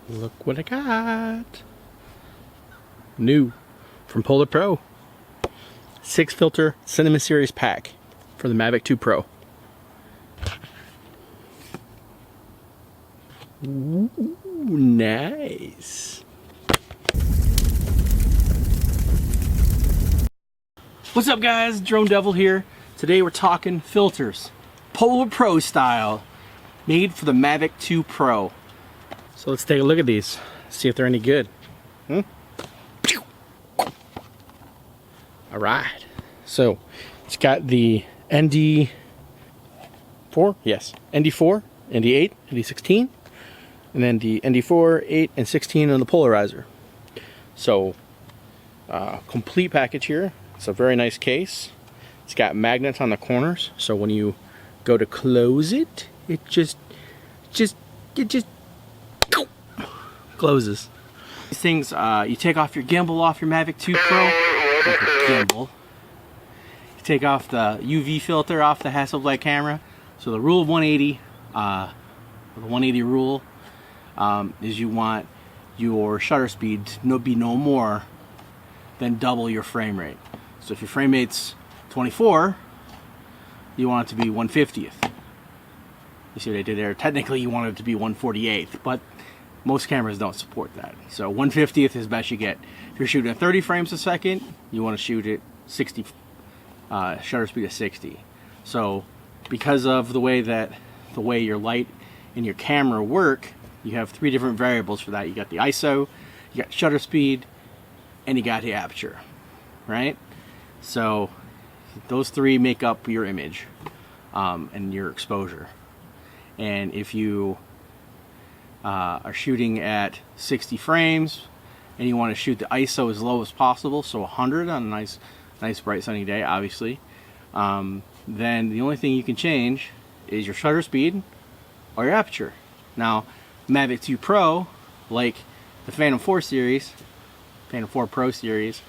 Look what I got. New from Polar Pro. 6-filter Cinema Series pack for the Mavic 2 Pro. Ooh, nice. What's up guys, Drone Devil here. Today we're talking filters. Polar Pro style. Made for the Mavic 2 Pro. So let's take a look at these. See if they're any good. Alright. So it's got the ND4, yes, ND4, ND8, ND16, and then the ND4, 8, and 16 on the polarizer. So complete package here. It's a very nice case. It's got magnets on the corners, so when you go to close it, it just closes. These things, you take off your gimbal off your Mavic 2 Pro, like a gimbal. You take off the UV filter off the Hasselblad camera. So the rule of 180, the 180 rule, is you want your shutter speed to be no more than double your frame rate. So if your frame rate's 24, you want it to be 1/50th. You see what I did there? Technically you want it to be 1/48th, but most cameras don't support that. So 1/50th is best you get. If you're shooting at 30 frames a second, you want to shoot at 60, shutter speed of 60. So because of the way your light and your camera work, you have 3 different variables for that. You got the ISO, you got shutter speed, and you got the aperture, right? So those 3 make up your image and your exposure. And if you are shooting at 60 frames and you want to shoot the ISO as low as possible, so 100 on a nice bright sunny day, obviously, then the only thing you can change is your shutter speed or your aperture. Now, Mavic 2 Pro, like the Phantom 4 series, Phantom 4 Pro series,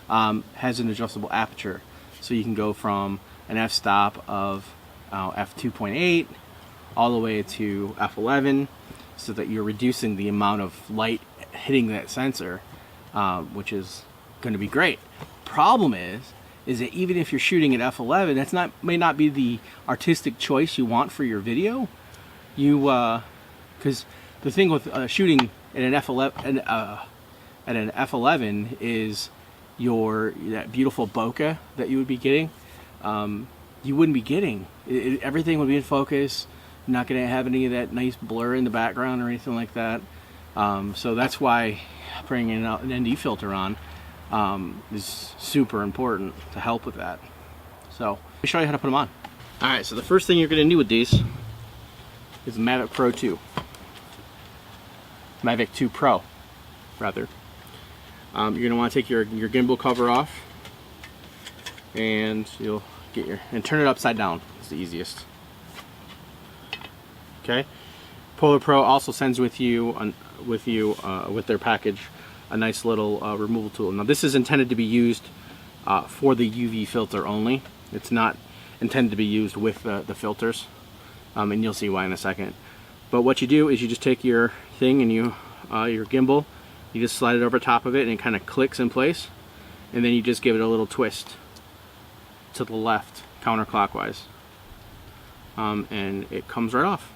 has an adjustable aperture, so you can go from an f-stop of f2.8 all the way to f11, so that you're reducing the amount of light hitting that sensor, which is going to be great. Problem is that even if you're shooting at f11, that's may not be the artistic choice you want for your video. Because the thing with shooting at an f11 is that beautiful bokeh that you would be getting. You wouldn't be getting. Everything would be in focus. You're not going to have any of that nice blur in the background or anything like that. So that's why bringing an ND filter on is super important to help with that. So let me show you how to put them on. Alright, so the first thing you're going to do with these is the Mavic Pro 2. Mavic 2 Pro, rather. You're going to want to take your gimbal cover off, and you'll get and turn it upside down. It's the easiest. Okay. Polar Pro also sends with their package a nice little removal tool. Now this is intended to be used for the UV filter only. It's not intended to be used with the filters, and you'll see why in a second. But what you do is you just take your thing and your gimbal, you just slide it over top of it, and it kind of clicks in place, and then you just give it a little twist to the left counterclockwise, and it comes right off.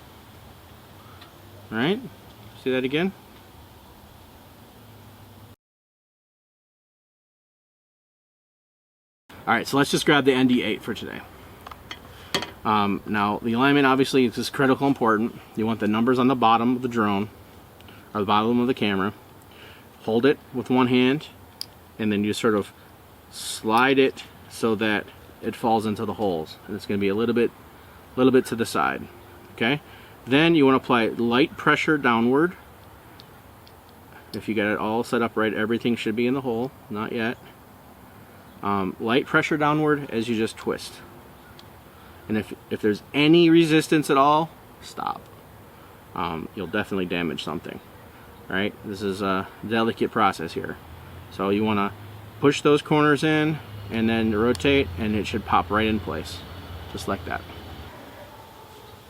Alright, see that again? Alright, so let's just grab the ND8 for today. Now, the alignment obviously is just critical important. You want the numbers on the bottom of the drone, or the bottom of the camera. Hold it with one hand, and then you sort of slide it so that it falls into the holes. And it's going to be a little bit to the side. Okay? Then you want to apply light pressure downward. If you got it all set up right, everything should be in the hole. Not yet. Light pressure downward as you just twist. And if there's any resistance at all, stop. You'll definitely damage something. Right? This is a delicate process here. So you want to push those corners in and then rotate, and it should pop right in place. Just like that.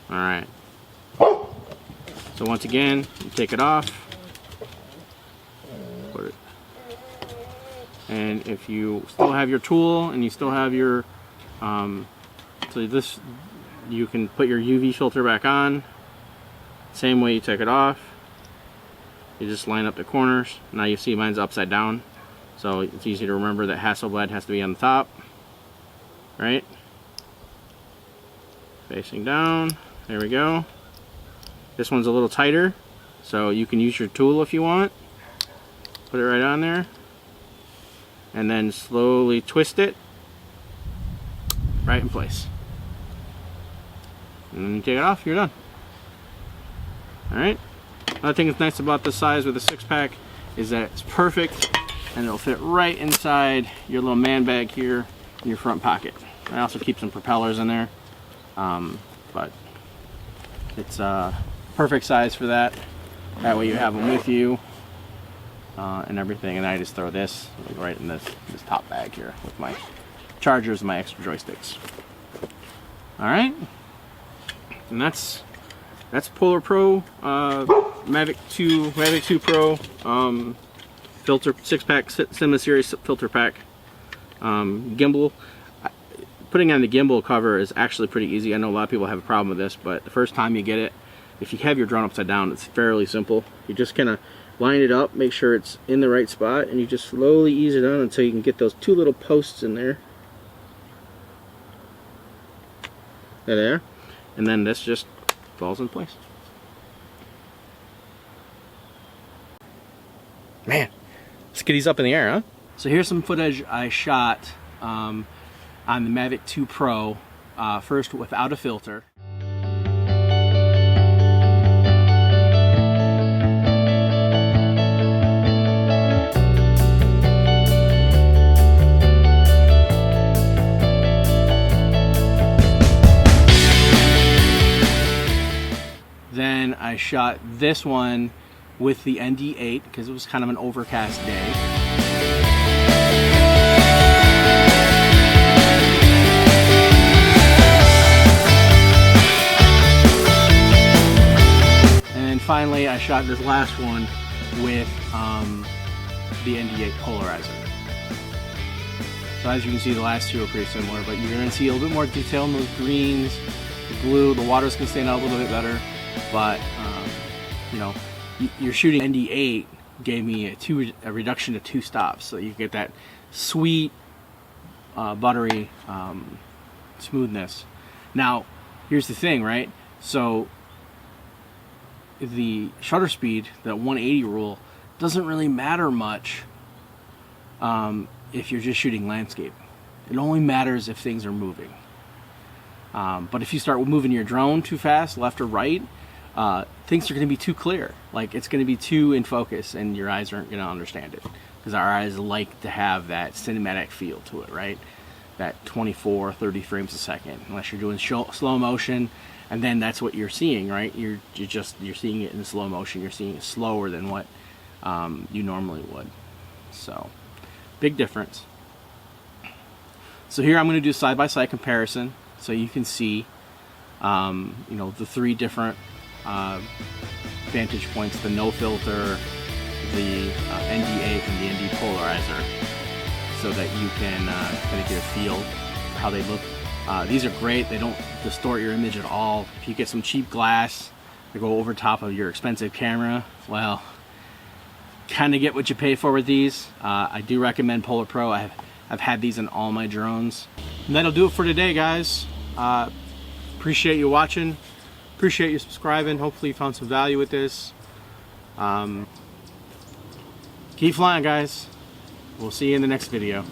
Alright. So once again, you take it off, And if you still have your tool and you still have your, so this, you can put your UV filter back on. Same way you take it off. You just line up the corners. Now you see mine's upside down. So it's easy to remember that Hasselblad has to be on the top. Right? Facing down. There we go. This one's a little tighter. So you can use your tool if you want. Put it right on there. And then slowly twist it right in place. And then you take it off, you're done. Alright? Another thing that's nice about this size with a 6-pack is that it's perfect and it'll fit right inside your little man bag here in your front pocket. I also keep some propellers in there, but it's a perfect size for that. That way you have them with you and everything, and I just throw this right in this top bag here with my chargers and my extra joysticks. Alright? And that's Polar Pro Mavic 2 Pro filter 6-pack Cinema Series filter pack. Gimbal. Putting on the gimbal cover is actually pretty easy. I know a lot of people have a problem with this, but the first time you get it, if you have your drone upside down, it's fairly simple. You just kind of line it up, make sure it's in the right spot, and you just slowly ease it on until you can get those two little posts in there. There. And then this just falls in place. Man, let's get these up in the air, huh? So here's some footage I shot on the Mavic 2 Pro, first without a filter. Then I shot this one with the ND8 because it was kind of an overcast day. And then finally I shot this last one with the ND8 polarizer. So as you can see, the last two are pretty similar, but you're going to see a little bit more detail in those greens, the blue. The water's going to stand out a little bit better. But you know, you're shooting ND8 gave me a reduction to 2 stops, so you get that sweet, buttery smoothness. Now, here's the thing, right? So the shutter speed, that 180 rule, doesn't really matter much if you're just shooting landscape. It only matters if things are moving. But if you start moving your drone too fast, left or right, things are going to be too clear. Like, it's going to be too in focus, and your eyes aren't going to understand it. Because our eyes like to have that cinematic feel to it, right? That 24, 30 frames a second. Unless you're doing slow motion, and then that's what you're seeing, right? You're seeing it in slow motion. You're seeing it slower than what you normally would. So, big difference. So here I'm going to do side-by-side comparison, so you can see, you know, the 3 different vantage points: the no filter, the ND8, and the ND polarizer, so that you can kind of get a feel for how they look. These are great. They don't distort your image at all. If you get some cheap glass to go over top of your expensive camera, well, kind of get what you pay for with these. I do recommend Polar Pro. I've had these in all my drones. And that'll do it for today, guys. Appreciate you watching. Appreciate you subscribing. Hopefully you found some value with this. Keep flying, guys. We'll see you in the next video.